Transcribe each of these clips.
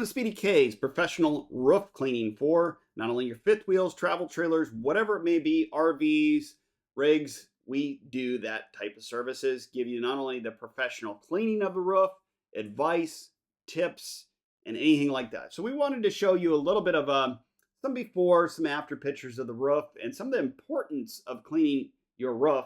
Welcome to Speedy K's professional roof cleaning for not only your fifth wheels, travel trailers, whatever it may be, RVs, rigs. We do that type of services, give you not only the professional cleaning of the roof, advice, tips, and anything like that. So we wanted to show you a little bit of some before, some after pictures of the roof and some of the importance of cleaning your roof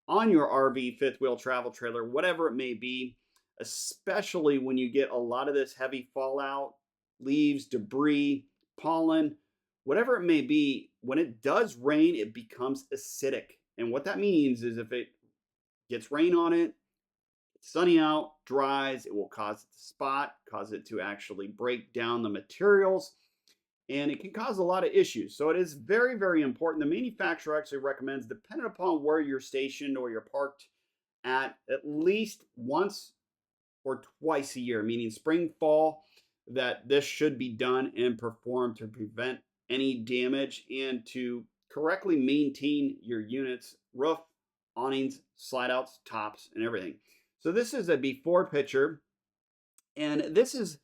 on your RV, fifth wheel, travel trailer, whatever it may be, especially when you get a lot of this heavy fallout, leaves, debris, pollen, whatever it may be. When it does rain, it becomes acidic. And what that means is if it gets rain on it, it's sunny out, dries, it will cause it to spot, cause it to actually break down the materials, and it can cause a lot of issues. So it is very, very important. The manufacturer actually recommends, depending upon where you're stationed or you're parked at least once or twice a year, meaning spring, fall, that this should be done and performed to prevent any damage and to correctly maintain your unit's roof, awnings, slide outs, tops, and everything. So this is a before picture, and this is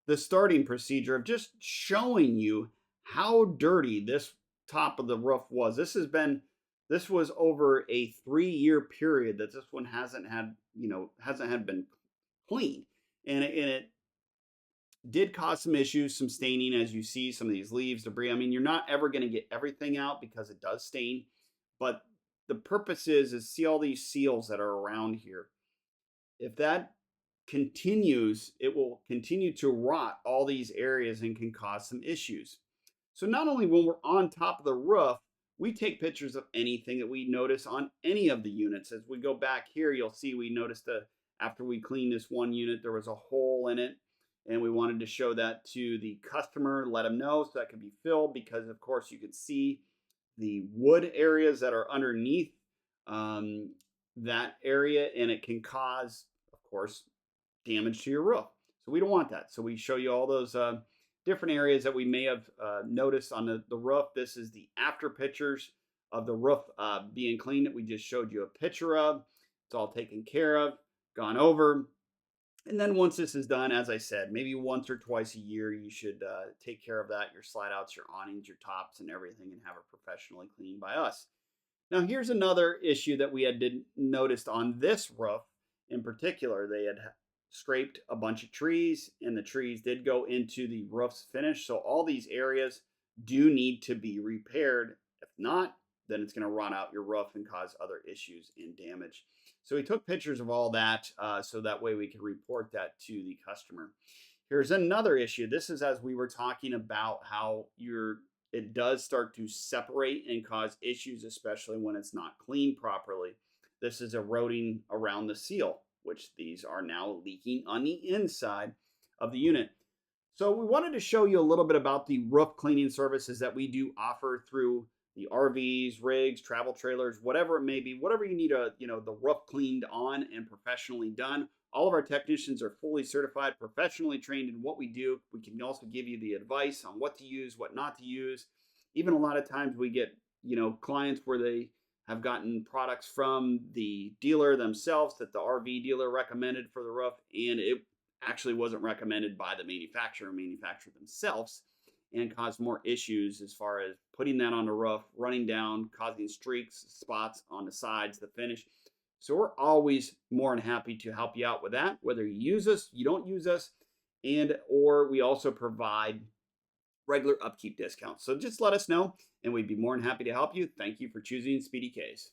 the starting procedure of just showing you how dirty this top of the roof was. This was over a 3-year period that this one hasn't been cleaned, and it did cause some issues, some staining, as you see some of these leaves, debris. I mean, you're not ever going to get everything out because it does stain, but the purpose is see all these seals that are around here. If that continues, it will continue to rot all these areas and can cause some issues. So not only when we're on top of the roof, we take pictures of anything that we notice on any of the units. As we go back here, you'll see we noticed after we cleaned this one unit, there was a hole in it, and we wanted to show that to the customer, let them know so that could be filled, because of course you could see the wood areas that are underneath that area, and it can cause, of course, damage to your roof. So we don't want that. So we show you all those different areas that we may have noticed on the roof. This is the after pictures of the roof being cleaned that we just showed you a picture of. It's all taken care of, gone over. And then once this is done, as I said, maybe once or twice a year, you should take care of that, your slide outs, your awnings, your tops, and everything, and have it professionally cleaned by us. Now, here's another issue that we had noticed on this roof in particular. They had scraped a bunch of trees, and the trees did go into the roof's finish. So all these areas do need to be repaired. If not, then it's going to rot out your roof and cause other issues and damage. So we took pictures of all that so that way we could report that to the customer. Here's another issue. This is as we were talking about how it does start to separate and cause issues, especially when it's not cleaned properly. This is eroding around the seal, which these are now leaking on the inside of the unit. So we wanted to show you a little bit about the roof cleaning services that we do offer through the RVs, rigs, travel trailers, whatever it may be, whatever you need the roof cleaned on and professionally done. All of our technicians are fully certified, professionally trained in what we do. We can also give you the advice on what to use, what not to use. Even a lot of times we get, clients where they have gotten products from the dealer themselves that the RV dealer recommended for the roof, and it actually wasn't recommended by the manufacturer themselves, and caused more issues as far as putting that on the roof, running down, causing streaks, spots on the sides, the finish. So we're always more than happy to help you out with that, whether you use us, you don't use us, or we also provide regular upkeep discounts. So just let us know, and we'd be more than happy to help you. Thank you for choosing Speedy K's.